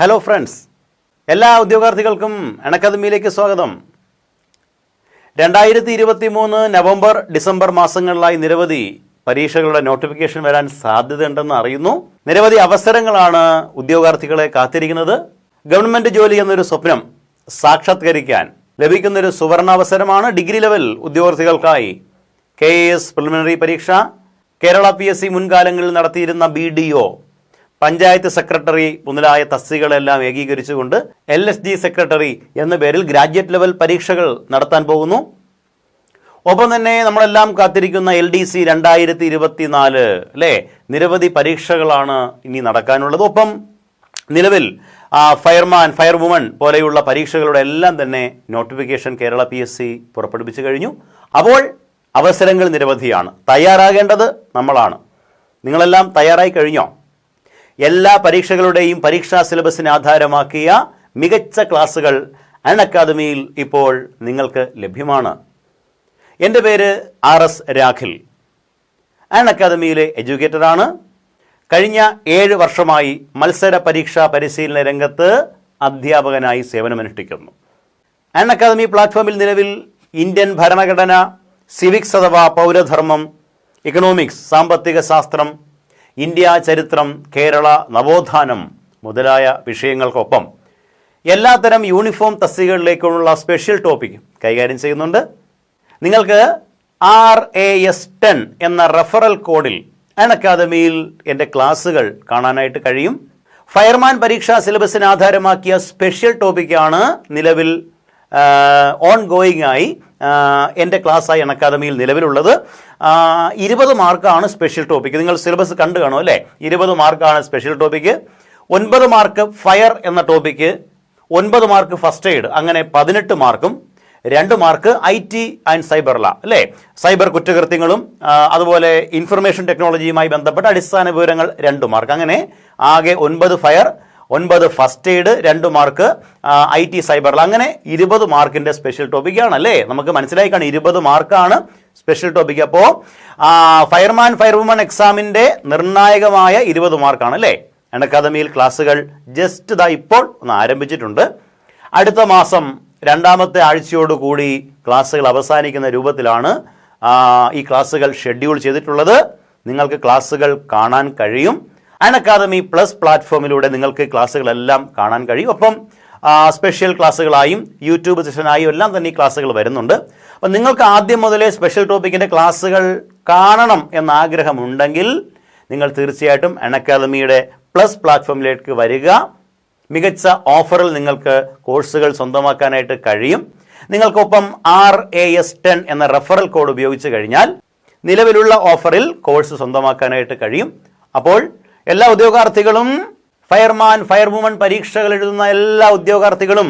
Hello friends, എല്ലാ ഉദ്യോഗാർത്ഥികൾക്കും അക്കാദമിയിലേക്ക് സ്വാഗതം. 2023 November December മാസങ്ങളിലായി നിരവധി പരീക്ഷകളുടെ നോട്ടിഫിക്കേഷൻ വരാൻ സാധ്യതയുണ്ടെന്ന് അറിയുന്നു. നിരവധി അവസരങ്ങളാണ് ഉദ്യോഗാർത്ഥികളെ കാത്തിരിക്കുന്നത്. ഗവൺമെന്റ് ജോലി എന്നൊരു സ്വപ്നം സാക്ഷാത്കരിക്കാൻ ലഭിക്കുന്നൊരു സുവർണാവസരമാണ് ഡിഗ്രി ലെവൽ ഉദ്യോഗാർത്ഥികൾക്കായി KAS പ്രിലിമിനറി പരീക്ഷ, കേരള PSC മുൻകാലങ്ങളിൽ നടത്തിയിരുന്ന BDO, പഞ്ചായത്ത് സെക്രട്ടറി മുതലായ തസ്തികകളെല്ലാം ഏകീകരിച്ചുകൊണ്ട് LSG സെക്രട്ടറി എന്ന പേരിൽ ഗ്രാജുവേറ്റ് ലെവൽ പരീക്ഷകൾ നടത്താൻ പോകുന്നു. ഒപ്പം തന്നെ നമ്മളെല്ലാം കാത്തിരിക്കുന്ന LDC 2024 അല്ലേ, നിരവധി പരീക്ഷകളാണ് ഇനി നടക്കാനുള്ളത്. ഒപ്പം നിലവിൽ ഫയർമാൻ, ഫയർവുമൺ പോലെയുള്ള പരീക്ഷകളുടെ എല്ലാം തന്നെ നോട്ടിഫിക്കേഷൻ കേരള PSC പുറപ്പെടുവിച്ചു കഴിഞ്ഞു. അപ്പോൾ അവസരങ്ങൾ നിരവധിയാണ്. തയ്യാറാകേണ്ടത് നമ്മളാണ്. നിങ്ങളെല്ലാം തയ്യാറായി കഴിഞ്ഞോ? എല്ലാ പരീക്ഷകളുടെയും പരീക്ഷാ സിലബസിനെ ആധാരമാക്കിയ മികച്ച ക്ലാസുകൾ അക്കാദമിയിൽ ഇപ്പോൾ നിങ്ങൾക്ക് ലഭ്യമാണ്. എൻ്റെ പേര് RS രാഖിൽ. അക്കാദമിയിലെ എഡ്യൂക്കേറ്ററാണ്. കഴിഞ്ഞ 7 വർഷമായി മത്സര പരീക്ഷാ പരിശീലന രംഗത്ത് അധ്യാപകനായി സേവനമനുഷ്ഠിക്കുന്നു. അക്കാദമി പ്ലാറ്റ്ഫോമിൽ നിലവിൽ ഇന്ത്യൻ ഭരണഘടന, സിവിക്സ് അഥവാ പൗരധർമ്മം, ഇക്കണോമിക്സ് സാമ്പത്തിക ശാസ്ത്രം, ഇന്ത്യ ചരിത്രം, കേരള നവോത്ഥാനം മുതലായ വിഷയങ്ങൾക്കൊപ്പം എല്ലാത്തരം യൂണിഫോം തസ്തികകളിലേക്കുള്ള സ്പെഷ്യൽ ടോപ്പിക് കൈകാര്യം ചെയ്യുന്നുണ്ട്. നിങ്ങൾക്ക് RAS 10 എന്ന റെഫറൽ കോഡിൽ അക്കാദമിയിൽ എൻ്റെ ക്ലാസ്സുകൾ കാണാനായിട്ട് കഴിയും. ഫയർമാൻ പരീക്ഷാ സിലബസിനെ ആധാരമാക്കിയ സ്പെഷ്യൽ ടോപ്പിക്കാണ് നിലവിൽ ഓൺ ഗോയിങ് ആയി എൻ്റെ ക്ലാസ്സായി അക്കാദമിയിൽ നിലവിലുള്ളത്. 20 മാർക്കാണ് സ്പെഷ്യൽ ടോപ്പിക്ക്. നിങ്ങൾ സിലബസ് കണ്ടു കാണും അല്ലേ? 20 മാർക്കാണ് സ്പെഷ്യൽ ടോപ്പിക്ക്. 9 മാർക്ക് ഫയർ എന്ന ടോപ്പിക്ക്, 9 മാർക്ക് ഫസ്റ്റ് എയ്ഡ്, അങ്ങനെ 18 മാർക്കും 2 മാർക്ക് IT ആൻഡ് സൈബർ ലാ അല്ലേ, സൈബർ കുറ്റകൃത്യങ്ങളും അതുപോലെ ഇൻഫർമേഷൻ ടെക്നോളജിയുമായി ബന്ധപ്പെട്ട അടിസ്ഥാന വിവരങ്ങൾ 2 മാർക്ക്, അങ്ങനെ ആകെ 9 fire, 9 first aid, 2 mark IT cyber ലാ, അങ്ങനെ 20 മാർക്കിന്റെ സ്പെഷ്യൽ ടോപ്പിക്കാണ് അല്ലേ. നമുക്ക് മനസ്സിലായി കാണും, 20 മാർക്കാണ് സ്പെഷ്യൽ ടോപ്പിക്ക്. അപ്പോൾ ഫയർമാൻ ഫയർവുമൺ എക്സാമിന്റെ നിർണായകമായ 20 മാർക്കാണ് അല്ലേ. അക്കാദമിയിൽ ക്ലാസ്സുകൾ ജസ്റ്റ് ഇപ്പോൾ ഒന്ന് ആരംഭിച്ചിട്ടുണ്ട്. അടുത്ത മാസം 2ാമത്തെ ആഴ്ചയോടുകൂടി ക്ലാസ്സുകൾ അവസാനിക്കുന്ന രൂപത്തിലാണ് ഈ ക്ലാസ്സുകൾ ഷെഡ്യൂൾ ചെയ്തിട്ടുള്ളത്. നിങ്ങൾക്ക് ക്ലാസ്സുകൾ കാണാൻ കഴിയും. അക്കാദമി പ്ലസ് പ്ലാറ്റ്ഫോമിലൂടെ നിങ്ങൾക്ക് ക്ലാസ്സുകളെല്ലാം കാണാൻ കഴിയും. ഒപ്പം സ്പെഷ്യൽ ക്ലാസ്സുകളായും യൂട്യൂബ് സെഷനായും എല്ലാം തന്നെ ഈ ക്ലാസ്സുകൾ വരുന്നുണ്ട്. അപ്പം നിങ്ങൾക്ക് ആദ്യം മുതലേ സ്പെഷ്യൽ ടോപ്പിക്കിൻ്റെ ക്ലാസ്സുകൾ കാണണം എന്ന ആഗ്രഹമുണ്ടെങ്കിൽ നിങ്ങൾ തീർച്ചയായിട്ടും അക്കാദമിയുടെ പ്ലസ് പ്ലാറ്റ്ഫോമിലേക്ക് വരിക. മികച്ച ഓഫറിൽ നിങ്ങൾക്ക് കോഴ്സുകൾ സ്വന്തമാക്കാനായിട്ട് കഴിയും. നിങ്ങൾക്കൊപ്പം RAS 10 എന്ന റെഫറൽ കോഡ് ഉപയോഗിച്ച് കഴിഞ്ഞാൽ നിലവിലുള്ള ഓഫറിൽ കോഴ്സ് സ്വന്തമാക്കാനായിട്ട് കഴിയും. അപ്പോൾ എല്ലാ ഉദ്യോഗാർത്ഥികളും, ഫയർമാൻ ഫയർവുമൺ പരീക്ഷകൾ എഴുതുന്ന എല്ലാ ഉദ്യോഗാർത്ഥികളും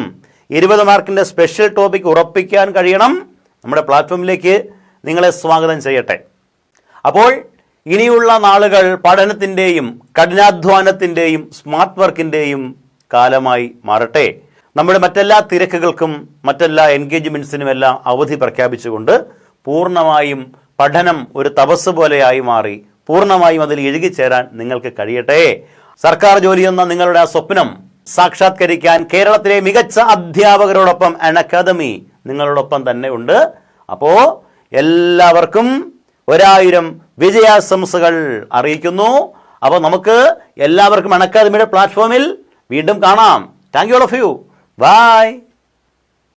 20 മാർക്കിൻ്റെ സ്പെഷ്യൽ ടോപ്പിക് ഉറപ്പിക്കാൻ കഴിയണം. നമ്മുടെ പ്ലാറ്റ്ഫോമിലേക്ക് നിങ്ങളെ സ്വാഗതം ചെയ്യട്ടെ. അപ്പോൾ ഇനിയുള്ള നാളുകൾ പഠനത്തിൻ്റെയും കഠിനാധ്വാനത്തിൻ്റെയും സ്മാർട്ട് വർക്കിൻ്റെയും കാലമായി മാറട്ടെ. നമ്മുടെ മറ്റെല്ലാ തിരക്കുകൾക്കും മറ്റെല്ലാ എൻഗേജ്മെൻറ്റ്സിനുമെല്ലാം അവധി പ്രഖ്യാപിച്ചുകൊണ്ട് പൂർണ്ണമായും പഠനം ഒരു തപസ് പോലെയായി മാറി പൂർണ്ണമായും അതിൽ ഇഴുകിച്ചേരാൻ നിങ്ങൾക്ക് കഴിയട്ടെ. സർക്കാർ ജോലി എന്ന നിങ്ങളുടെ ആ സ്വപ്നം സാക്ഷാത്കരിക്കാൻ കേരളത്തിലെ മികച്ച അധ്യാപകരോടൊപ്പം അക്കാദമി നിങ്ങളോടൊപ്പം തന്നെ ഉണ്ട്. അപ്പോൾ എല്ലാവർക്കും 1000 വിജയാശംസകൾ അറിയിക്കുന്നു. അപ്പോൾ നമുക്ക് എല്ലാവർക്കും അക്കാദമിയുടെ പ്ലാറ്റ്ഫോമിൽ വീണ്ടും കാണാം. Thank you all of you. By.